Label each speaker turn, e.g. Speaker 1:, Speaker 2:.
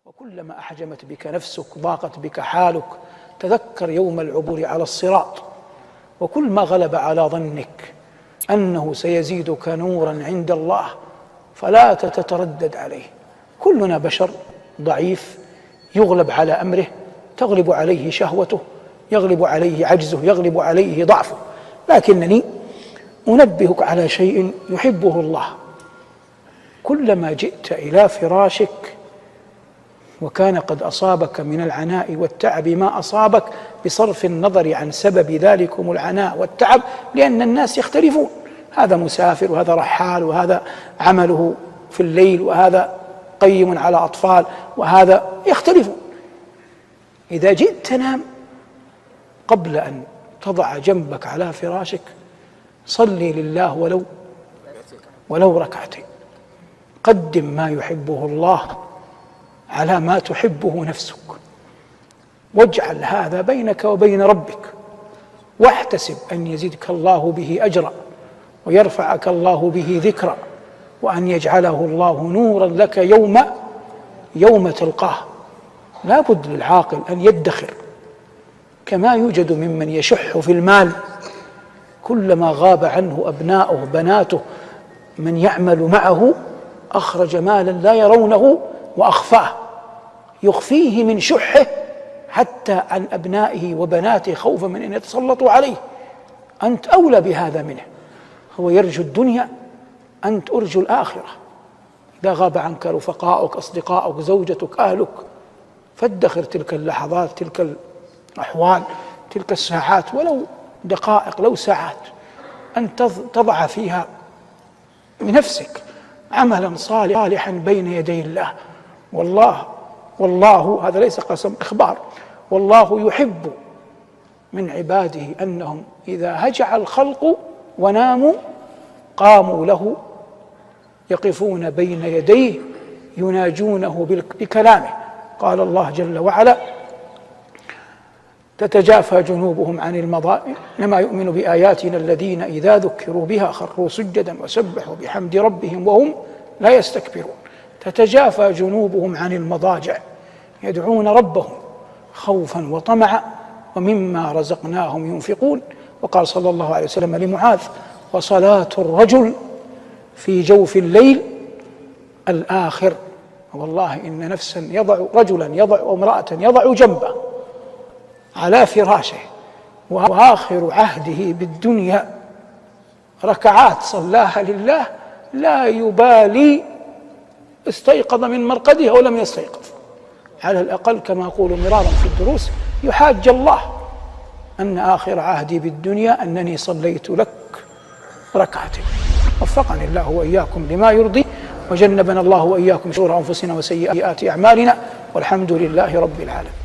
Speaker 1: وكلما أحجمت بك نفسك ضاقت بك حالك تذكر يوم العبور على الصراط، وكل ما غلب على ظنك أنه سيزيدك نورا عند الله فلا تتردد عليه. كلنا بشر ضعيف يغلب على أمره، تغلب عليه شهوته، يغلب عليه عجزه، يغلب عليه ضعفه، لكنني أنبهك على شيء يحبه الله. كلما جئت إلى فراشك وكان قد أصابك من العناء والتعب ما أصابك، بصرف النظر عن سبب ذلكم العناء والتعب، لأن الناس يختلفون، هذا مسافر وهذا رحال وهذا عمله في الليل وهذا قيم على أطفال وهذا يختلفون. إذا جئت تنام قبل أن تضع جنبك على فراشك صلي لله ولو ركعتين، قدم ما يحبه الله على ما تحبه نفسك، واجعل هذا بينك وبين ربك، واحتسب أن يزيدك الله به أجرا ويرفعك الله به ذكرا، وأن يجعله الله نورا لك يوم تلقاه. لا بد للعاقل أن يدخر، كما يوجد ممن يشح في المال، كلما غاب عنه أبناؤه بناته من يعمل معه أخرج مالا لا يرونه وأخفاه، يخفيه من شحه حتى عن أبنائه وبناته خوفا من أن يتسلطوا عليه. أنت أولى بهذا منه، هو يرجو الدنيا، أنت أرجو الآخرة. إذا غاب عنك رفقاؤك، أصدقاؤك، زوجتك، أهلك، فادخر تلك اللحظات، تلك الأحوال، تلك الساعات، ولو دقائق لو ساعات، أن تضع فيها بنفسك عملا صالحا بين يدي الله. والله هذا ليس قسم، إخبار. والله يحب من عباده أنهم إذا هجع الخلق وناموا قاموا له يقفون بين يديه يناجونه بكلامه. قال الله جل وعلا: تتجافى جنوبهم عن المضاجع إنما يؤمن بآياتنا الذين إذا ذكروا بها خروا سجدا وسبحوا بحمد ربهم وهم لا يستكبرون. تتجافى جنوبهم عن المضاجع يدعون ربهم خوفا وطمعا ومما رزقناهم ينفقون. وقال صلى الله عليه وسلم لمعاذ: وصلاة الرجل في جوف الليل الآخر. والله إن نفسا رجلا يضع امرأة يضع جنبه على فراشه وآخر عهده بالدنيا ركعات صلاها لله، لا يبالي استيقظ من مرقده أو لم يستيقظ، على الأقل كما أقول مرارا في الدروس يحاج الله أن آخر عهدي بالدنيا أنني صليت لك ركعتين. وفقني الله وإياكم لما يرضي، وجنبنا الله وإياكم شرور أنفسنا وسيئات أعمالنا، والحمد لله رب العالمين.